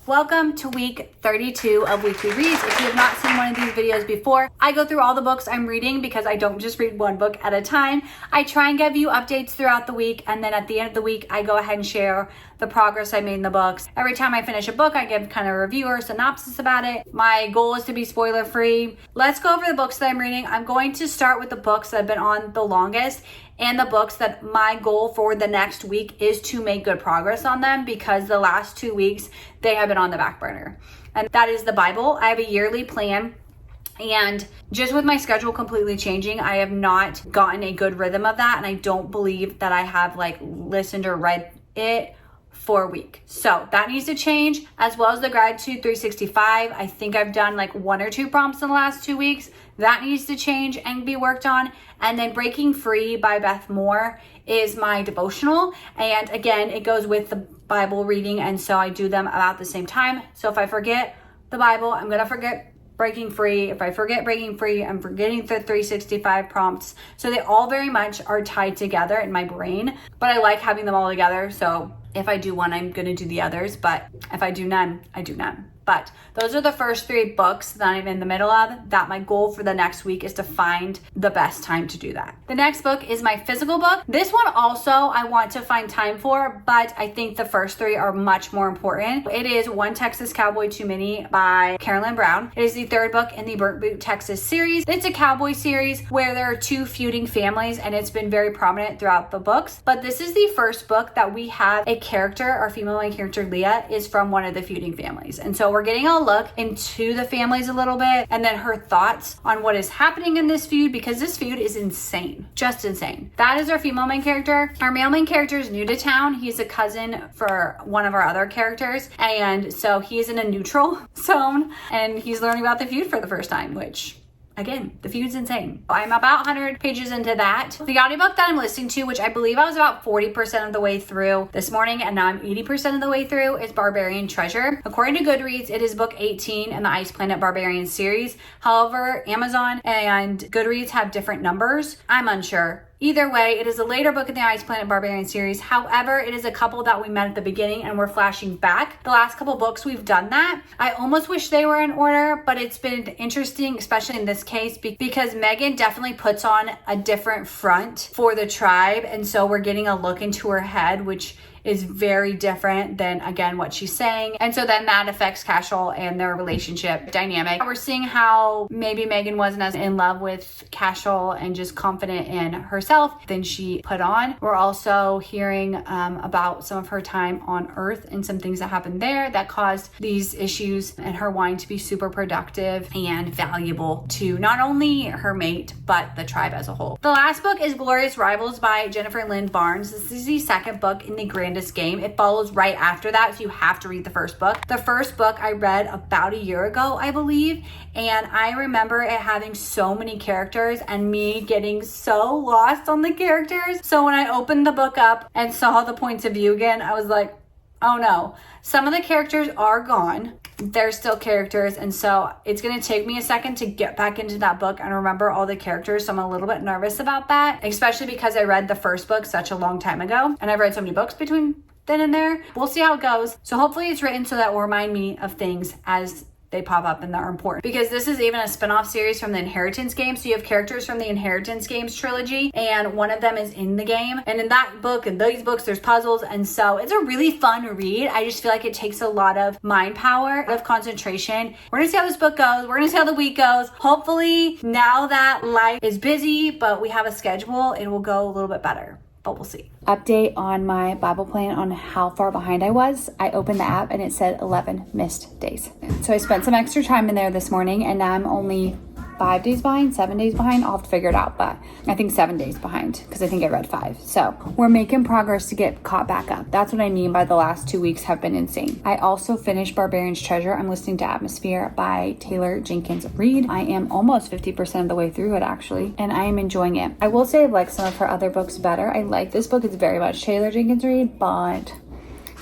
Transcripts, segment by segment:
Welcome to week 32 of Weekly Reads. If you have not seen one of these videos before, I go through all the books I'm reading because I don't just read one book at a time. I try and give you updates throughout the week, and then at the end of the week, I go ahead and share the progress I made in the books. Every time I finish a book, I give kind of a review or synopsis about it. My goal is to be spoiler free. Let's go over the books that I'm reading. I'm going to start with the books that have been on the longest and the books that my goal for the next week is to make good progress on them, because the last 2 weeks they have been on the back burner. And that is the Bible. I have a yearly plan, and just with my schedule completely changing, I have not gotten a good rhythm of that, and I don't believe that I have listened or read it for a week. So that needs to change, as well as the Gratitude 365. I think I've done 1 or 2 prompts in the last 2 weeks. That needs to change and be worked on. And then Breaking Free by Beth is my devotional. And again, it goes with the Bible reading, and so I do them about the same time. So if I forget the Bible, I'm going to forget Breaking Free. If I forget Breaking Free, I'm forgetting the 365 prompts. So they all very much are tied together in my brain, but I like having them all together. So if I do one, I'm going to do the others, but if I do none, I do none. But those are the first 3 books that I'm in the middle of, that my goal for the next week is to find the best time to do that. The next book is my physical book. This one also I want to find time for, but I think the first 3 are much more important. It is One Texas Cowboy Too Many by Carolyn Brown. It is the 3rd book in the Burnt Boot Texas series. It's a cowboy series where there are 2 feuding families, and it's been very prominent throughout the books. But this is the first book that we have a character, our female main character Leah is from one of the feuding families. And so we're getting a look into the families a little bit, and then her thoughts on what is happening in this feud, because this feud is insane, just insane. That is our female main character. Our male main character is new to town. He's a cousin for one of our other characters, and so he's in a neutral zone, and he's learning about the feud for the first time, which, again, the feud's insane. I'm about 100 pages into that. The audiobook that I'm listening to, which I believe I was about 40% of the way through this morning, and now I'm 80% of the way through, is Barbarian Treasure. According to Goodreads, it is book 18 in the Ice Planet Barbarians series. However, Amazon and Goodreads have different numbers. I'm unsure. Either way, it is a later book in the Ice Planet Barbarian series. However, it is a couple that we met at the beginning and we're flashing back. The last couple books we've done that. I almost wish they were in order, but it's been interesting, especially in this case, because Megan definitely puts on a different front for the tribe. And so we're getting a look into her head, which is very different than, again, what she's saying. And so then that affects Cashel and their relationship dynamic. We're seeing how maybe Megan wasn't as in love with Cashel and just confident in herself than she put on. We're also hearing about some of her time on Earth and some things that happened there that caused these issues, and her wanting to be super productive and valuable to not only her mate, but the tribe as a whole. The last book is Glorious Rivals by Jennifer Lynn Barnes. This is the 2nd book in the Grand Game. It follows right after that, so you have to read the first book. The first book I read about a year ago, I believe, and I remember it having so many characters and me getting so lost on the characters. So when I opened the book up and saw the points of view again, I was like, oh no. Some of the characters are gone. They're still characters, and so it's going to take me a second to get back into that book and remember all the characters, so I'm a little bit nervous about that, especially because I read the first book such a long time ago, and I've read so many books between then and there. We'll see how it goes. So hopefully it's written so that will remind me of things as they pop up and they're important, because this is even a spin-off series from the Inheritance game. So you have characters from the Inheritance games trilogy, and one of them is in the game, and in that book and these books there's puzzles, and so it's a really fun read. I just feel like it takes a lot of mind power, a lot of concentration. We're gonna see how this book goes. We're gonna see how the week goes. Hopefully now that life is busy but we have a schedule, it will go a little bit better, but we'll see. Update on my Bible plan on how far behind I was. I opened the app and it said 11 missed days. So I spent some extra time in there this morning, and now I'm only 5 days behind, 7 days behind. I'll have to figure it out, but I think 7 days behind because I think I read 5. So we're making progress to get caught back up. That's what I mean by the last 2 weeks have been insane. I also finished Barbarians Treasure. I'm listening to Atmosphere by Taylor Jenkins Reid. I am almost 50% of the way through it actually, and I am enjoying it. I will say I like some of her other books better. I like this book. It's very much Taylor Jenkins Reid, but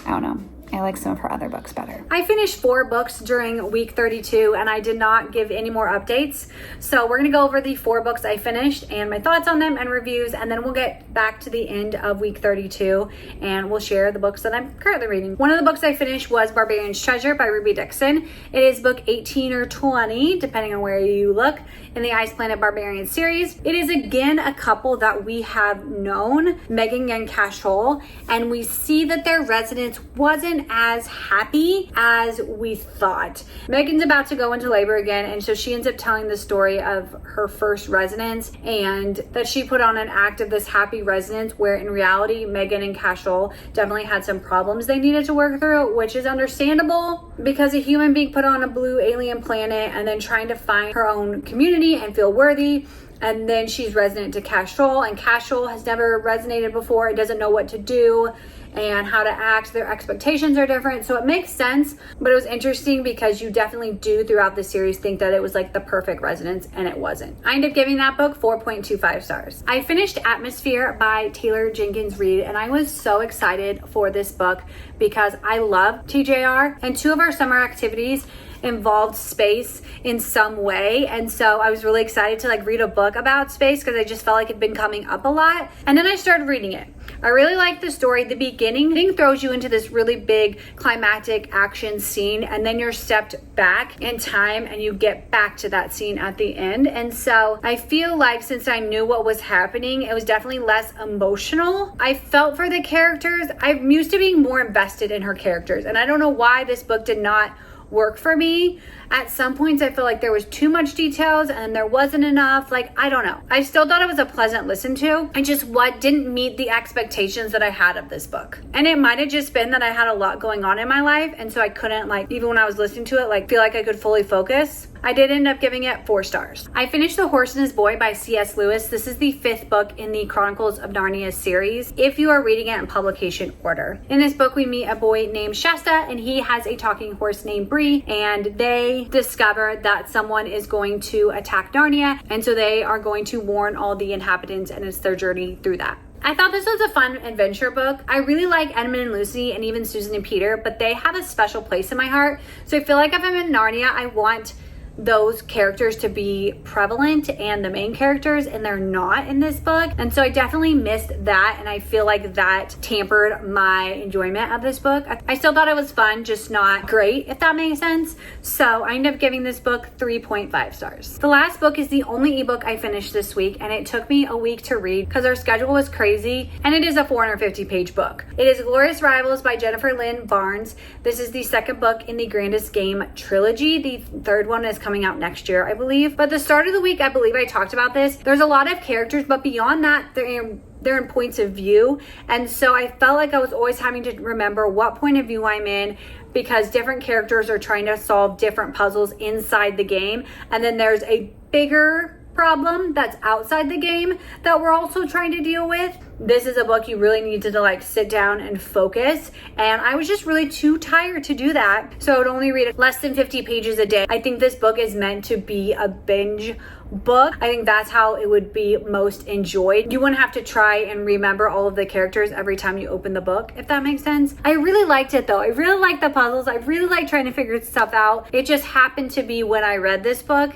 I don't know. I like some of her other books better. I finished 4 books during week 32 and I did not give any more updates. So we're gonna go over the 4 books I finished and my thoughts on them and reviews, and then we'll get back to the end of week 32 and we'll share the books that I'm currently reading. One of the books I finished was Barbarians Treasure by Dixon. It is book 18 or 20, depending on where you look, in the Ice Planet Barbarians series. It is again a couple that we have known, Megan and Cashel, and we see that their residence wasn't as happy as we thought. Megan's about to go into labor again, and so she ends up telling the story of her first residence and that she put on an act of this happy residence where in reality Megan and Cashel definitely had some problems they needed to work through, which is understandable because a human being put on a blue alien planet and then trying to find her own community and feel worthy. And then she's resident to Cashel, and Cashel has never resonated before. It doesn't know what to do and how to act. Their expectations are different, so it makes sense. But it was interesting because you definitely do throughout the series think that it was like the perfect residence, and it wasn't. I ended up giving that book 4.25 stars. I finished Atmosphere by Jenkins Reid, and I was so excited for this book because I love TJR, and 2 of our summer activities involved space in some way, and so I was really excited to like read a book about space because I just felt like it'd been coming up a lot. And then I started reading it. I really liked the story. The beginning throws you into this really big climactic action scene, and then you're stepped back in time and you get back to that scene at the end. And so I feel like since I knew what was happening, it was definitely less emotional. I felt for the characters. I'm used to being more invested in her characters, and I don't know why this book did not work for me. At some points I feel like there was too much details and there wasn't enough. Like, I don't know. I still thought it was a pleasant listen to. I just didn't meet the expectations that I had of this book. And it might have just been that I had a lot going on in my life, and so I couldn't, like, even when I was listening to it, like feel like I could fully focus. I did end up giving it 4 stars. I finished The Horse and His Boy by C.S. Lewis. This is the 5th book in the Chronicles of Narnia series, if you are reading it in publication order. In this book, we meet a boy named Shasta, and he has a talking horse named Bree, and they discover that someone is going to attack Narnia, and so they are going to warn all the inhabitants, and it's their journey through that. I thought this was a fun adventure book. I really like Edmund and Lucy and even Susan and Peter, but they have a special place in my heart. So I feel like if I'm in Narnia, I want those characters to be prevalent and the main characters, and they're not in this book. And so I definitely missed that, and I feel like that tampered my enjoyment of this book. I still thought it was fun, just not great, if that makes sense. So I ended up giving this book 3.5 stars. The last book is the only ebook I finished this week, and it took me a week to read because our schedule was crazy, and it is a 450-page book. It is Glorious Rivals by Jennifer Lynn Barnes. This is the 2nd book in the Grandest Game trilogy. The 3rd one is coming out next year, I believe. But the start of the week, I believe I talked about this. There's a lot of characters, but beyond that, they're in points of view. And so I felt like I was always having to remember what point of view I'm in, because different characters are trying to solve different puzzles inside the game. And then there's a bigger problem that's outside the game that we're also trying to deal with. This is a book you really need to like sit down and focus, and I was just really too tired to do that, so I would only read less than 50 pages a day. I think this book is meant to be a binge book. I think that's how it would be most enjoyed. You wouldn't have to try and remember all of the characters every time you open the book, if that makes sense. I really liked it though. I really liked the puzzles. I really liked trying to figure stuff out. It just happened to be when I read this book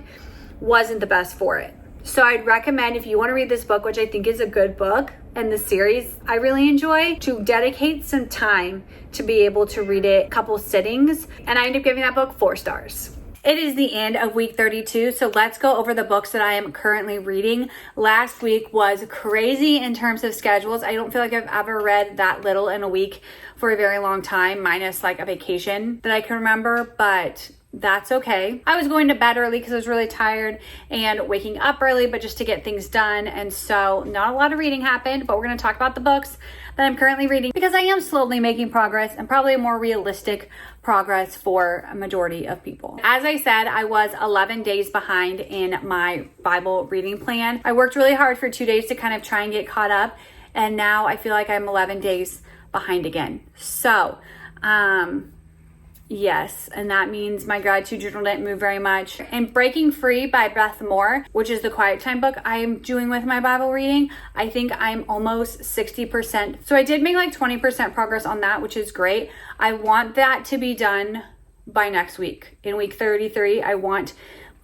wasn't the best for it. So I'd recommend, if you want to read this book, which I think is a good book and the series I really enjoy, to dedicate some time to be able to read it a couple sittings. And I ended up giving that book 4 stars. It is the end of week 32, so let's go over the books that I am currently reading. Last week was crazy in terms of schedules. I don't feel like I've ever read that little in a week for a very long time, minus like a vacation that I can remember, but that's okay. I was going to bed early because I was really tired, and waking up early, but just to get things done. And so not a lot of reading happened, but we're going to talk about the books that I'm currently reading because I am slowly making progress, and probably a more realistic progress for a majority of people. As I said, I was 11 days behind in my Bible reading plan. I worked really hard for 2 days to kind of try and get caught up, and now I feel like I'm 11 days behind again. So, Yes, and that means my gratitude journal didn't move very much. And Breaking Free by Beth, which is the quiet time book I'm doing with my Bible reading, I think I'm almost 60%. So I did make like 20% progress on that, which is great. I want that to be done by next week. In week 33, I want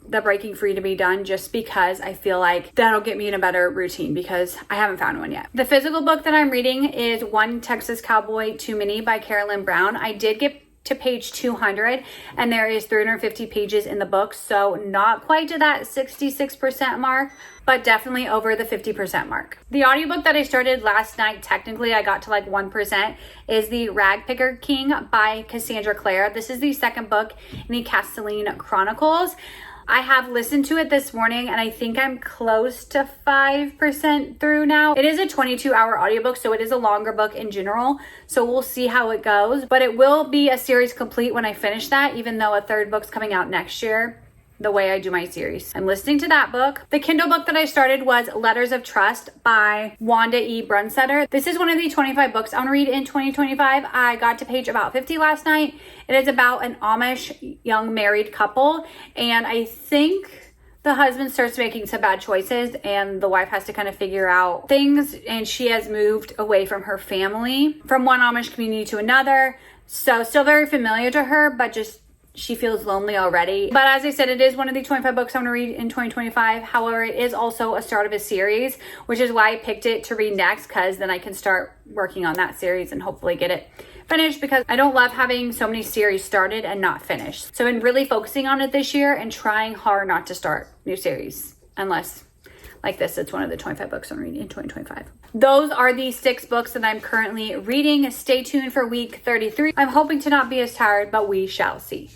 the Breaking Free to be done, just because I feel like that'll get me in a better routine, because I haven't found one yet. The physical book that I'm reading is One Texas Cowboy Too Many by Carolyn Brown. I did get to page 200 and there is 350 pages in the book, so not quite to that 66% mark, but definitely over the 50% mark. The audiobook that I started last night, technically I got to like 1%, is the Ragpicker King by Cassandra Clare. This is the second book in the Castelline Chronicles. I have listened to it this morning and I think I'm close to 5% through now. It is a 22-hour audiobook, so it is a longer book in general. So we'll see how it goes, but it will be a series complete when I finish that, even though a third book's coming out next year, the way I do my series. I'm listening to that book. The Kindle book that I started was Letters of Trust by Wanda Brunsetter. This is one of the 25 books I want to read in 2025. I got to page about 50 last night. It is about an Amish young married couple, and I think the husband starts making some bad choices and the wife has to kind of figure out things, and she has moved away from her family, from one Amish community to another. So still very familiar to her, but just she feels lonely already. But as I said, it is one of the 25 books I'm going to read in 2025. However, it is also a start of a series, which is why I picked it to read next, because then I can start working on that series and hopefully get it finished, because I don't love having so many series started and not finished. So I've been really focusing on it this year and trying hard not to start new series, unless like this, it's one of the 25 books I'm reading in 2025. Those are the 6 books that I'm currently reading. Stay tuned for week 33. I'm hoping to not be as tired, but we shall see.